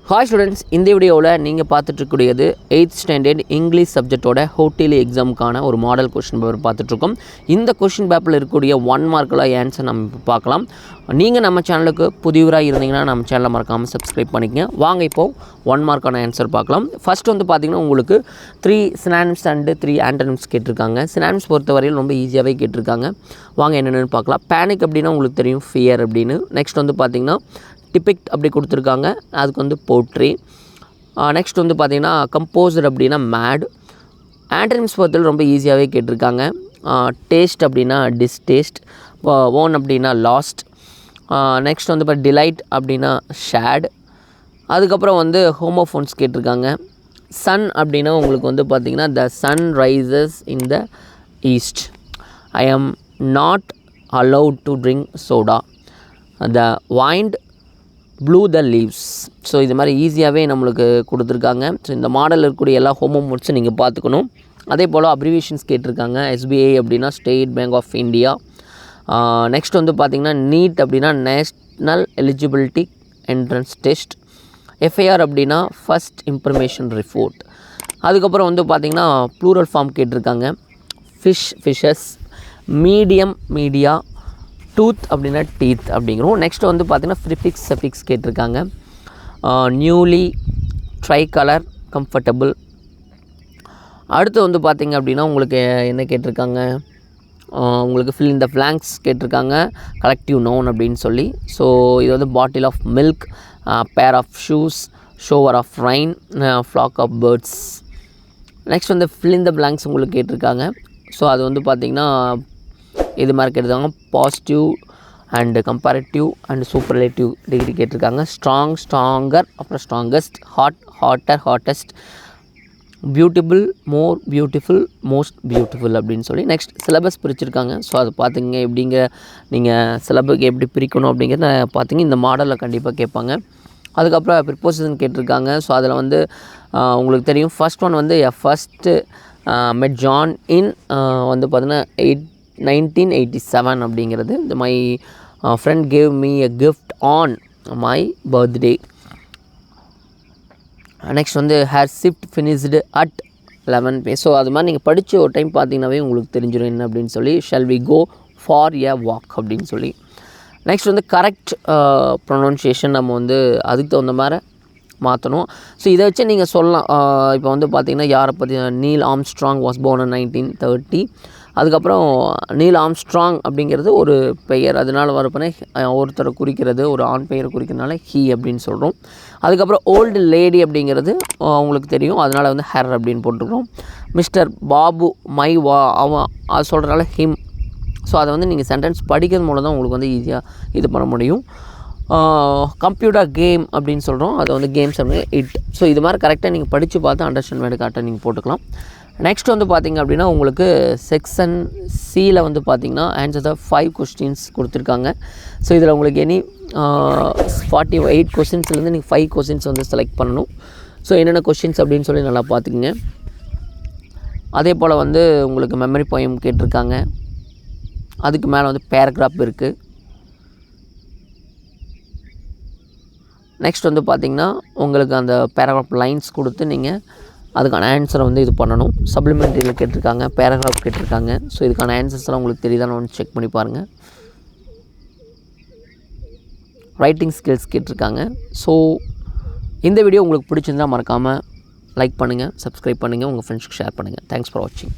Hi students, இந்த வீடியோவில் நீங்கள் பார்த்துட்ருக்கூடியது 8th ஸ்டாண்டர்ட் இங்கிலீஷ் சப்ஜெக்டோட ஹோட்டலி எக்ஸாமுக்கான ஒரு மாடல் கொஷின் பேப்பர் பார்த்துட்ருக்கோம். இந்த கொஷின் பேப்பரில் இருக்கக்கூடிய 1 மார்க்கில் ஆன்சர் நம்ம இப்போ பார்க்கலாம். நீங்கள் நம்ம சேனலுக்கு புதியவராக இருந்தீங்கன்னா நம்ம சேனலை மறக்காமல் சப்ஸ்கிரைப் பண்ணிக்கங்க. வாங்க இப்போது 1 மார்க்கான ஆன்சர் பார்க்கலாம். ஃபஸ்ட் வந்து பார்த்திங்கன்னா உங்களுக்கு 3 சினானிம்ஸ் அண்டு 3 ஆண்டனிம்ஸ் கேட்டிருக்காங்க. சினானிம்ஸ் பொறுத்தவரையில் ரொம்ப ஈஸியாகவே கேட்டிருக்காங்க. வாங்க என்னென்னு பார்க்கலாம். பேனிக் அப்படின்னா உங்களுக்கு தெரியும், ஃபியர் அப்படின்னு. நெக்ஸ்ட் வந்து பார்த்திங்கன்னா டிபிக்ட் அப்படி கொடுத்துருக்காங்க, அதுக்கு வந்து போட்ரி. நெக்ஸ்ட் வந்து பார்த்திங்கன்னா கம்போசர் அப்படின்னா மேட். ஆண்டனிம்ஸ் பொறுத்தவரை ரொம்ப ஈஸியாகவே கேட்டிருக்காங்க. டேஸ்ட் அப்படின்னா டிஸ்டேஸ்ட். ஓன் அப்படின்னா லாஸ்ட். நெக்ஸ்ட் வந்து இப்போ டிலைட் அப்படின்னா ஷேட். அதுக்கப்புறம் வந்து ஹோமோஃபோன்ஸ் கேட்டிருக்காங்க. சன் அப்படின்னா உங்களுக்கு வந்து பார்த்திங்கன்னா the sun rises in the east. I am not allowed to drink soda. The wind blew the leaves. So இது மாதிரி ஈஸியாகவே நம்மளுக்கு கொடுத்துருக்காங்க. ஸோ இந்த மாடலில் இருக்கக்கூடிய எல்லா ஹோமோமோட்ஸும் நீங்கள் பார்த்துக்கணும். அதே போல் அப்ரிவேஷன்ஸ் கேட்டிருக்காங்க. SBI அப்படின்னா State Bank of India. Next வந்து பார்த்திங்கன்னா நீட் அப்படின்னா national eligibility entrance test. FIR அப்படின்னா ஃபஸ்ட் இன்ஃபர்மேஷன் ரிப்போர்ட். அதுக்கப்புறம் வந்து பார்த்திங்கன்னா ப்ளூரல் ஃபார்ம் கேட்டிருக்காங்க. ஃபிஷஸ். Medium media. டூத் அப்படின்னா டீத் அப்படிங்கிறோம். நெக்ஸ்ட் வந்து பார்த்திங்கன்னா ப்ரிஃபிக்ஸ் சஃபிக்ஸ் கேட்டிருக்காங்க. Newly, tricolour, comfortable. அடுத்து வந்து பார்த்திங்க அப்படின்னா உங்களுக்கு என்ன கேட்டிருக்காங்க, உங்களுக்கு ஃபில் இன் த பிளாங்க்ஸ் கேட்டிருக்காங்க. கலெக்டிவ் நவுன் அப்படின்னு சொல்லி. ஸோ இது வந்து பாட்டில் of milk, pair of shoes, shower of rain, flock of birds. Next வந்து ஃபில் இன் த பிளாங்க்ஸ் உங்களுக்கு கேட்டிருக்காங்க. ஸோ அது வந்து பார்த்திங்கன்னா இது மாதிரி கேட்டிருக்காங்க. Positive and comparative and superlative degree கேட்டிருக்காங்க. ஸ்ட்ராங், ஸ்ட்ராங்கர், அப்புறம் strongest. Hot, hotter, hottest. Beautiful, more beautiful, most beautiful அப்படின்னு சொல்லி நெக்ஸ்ட் சிலபஸ் பிரிச்சுருக்காங்க. ஸோ அதை பார்த்துங்க. எப்படிங்க நீங்கள் சிலபஸ்க்கு எப்படி பிரிக்கணும் அப்படிங்கிறத பார்த்திங்க. இந்த மாடலில் கண்டிப்பாக கேட்பாங்க. அதுக்கப்புறம் ப்ரிப்போசிஷன் கேட்டிருக்காங்க. ஸோ அதில் வந்து உங்களுக்கு தெரியும், ஃபஸ்ட் ஒன் வந்து ஃபஸ்ட்டு மெட் ஜான் இன் வந்து பார்த்திங்கன்னா 1987 அப்படிங்கிறது. My friend gave me a gift on my birthday. Next வந்து her shift finished at 11 PM. So அது மாதிரி நீங்கள் படித்து ஒரு டைம் பார்த்தீங்கன்னாவே உங்களுக்கு தெரிஞ்சிடும் என்ன அப்படின்னு சொல்லி. Shall we go for a walk அப்படின்னு சொல்லி. நெக்ஸ்ட் வந்து கரெக்ட் ப்ரொனவுன்சியேஷன் நம்ம வந்து அதுக்கு தகுந்த மாதிரி மாற்றணும். ஸோ இதை வச்சு நீங்கள் சொல்லலாம். இப்போ வந்து பார்த்திங்கன்னா யாரை பற்றி, Neil Armstrong was born in 1930. அதுக்கப்புறம் நீல் ஆம்ஸ்ட்ராங் அப்படிங்கிறது ஒரு பெயர், அதனால் வரப்போனே ஒருத்தரை குறிக்கிறது, ஒரு ஆண் பெயரை குறிக்கிறதுனால ஹீ அப்படின்னு சொல்கிறோம். அதுக்கப்புறம் ஓல்டு லேடி அப்படிங்கிறது அவங்களுக்கு தெரியும், அதனால் வந்து ஹர் அப்படின்னு போட்டுருக்கோம். மிஸ்டர் பாபு, மை வா, அவன் அது சொல்கிறனால ஹிம். ஸோ அதை வந்து நீங்கள் சென்டென்ஸ் படிக்கிறது மூலம் தான் உங்களுக்கு வந்து ஈஸியாக இது பண்ண முடியும். கம்ப்யூட்டர் கேம் அப்படின்னு சொல்கிறோம், அதை வந்து கேம்ஸ் அப்படின்னு இட். ஸோ இது மாதிரி கரெக்டாக நீங்கள் படித்து பார்த்து அண்டர்ஸ்டாண்ட் வேர்டு கரெக்டாக நீங்கள் போட்டுக்கலாம். நெக்ஸ்ட் வந்து பார்த்திங்க அப்படின்னா உங்களுக்கு செக்ஷன் சியில் வந்து பார்த்திங்கன்னா ஆன்சர் த 5 கொஸ்டின்ஸ் கொடுத்துருக்காங்க. ஸோ இதில் உங்களுக்கு 48 கொஸ்டின்ஸ்லேருந்து நீங்கள் 5 கொஸ்டின்ஸ் வந்து செலக்ட் பண்ணணும். ஸோ என்னென்ன கொஸ்டின்ஸ் அப்படின்னு சொல்லி நல்லா பார்த்துக்குங்க. அதே போல் வந்து உங்களுக்கு மெமரி போயம் கேட்டிருக்காங்க. அதுக்கு மேலே வந்து பேராகிராஃப் இருக்குது. நெக்ஸ்ட் வந்து பார்த்திங்கன்னா உங்களுக்கு அந்த பேராகிராஃப் லைன்ஸ் கொடுத்து நீங்கள் அதுக்கான ஆன்சரை வந்து இது பண்ணணும். சப்ளிமெண்ட்ரியில் கேட்டிருக்காங்க, பேராகிராஃப் கேட்டிருக்காங்க. ஸோ இதுக்கான ஆன்சர்ஸ்லாம் உங்களுக்கு தெரியுதான்னு ஒன்று செக் பண்ணி பாருங்கள். ரைட்டிங் ஸ்கில்ஸ் கேட்டிருக்காங்க. ஸோ இந்த வீடியோ உங்களுக்கு பிடிச்சிருந்தால் மறக்காமல் லைக் பண்ணுங்கள், சப்ஸ்கிரைப் பண்ணுங்கள், உங்கள் ஃப்ரெண்ட்ஸ்க்கு ஷேர் பண்ணுங்கள். தேங்க்ஸ் ஃபார் வாட்சிங்.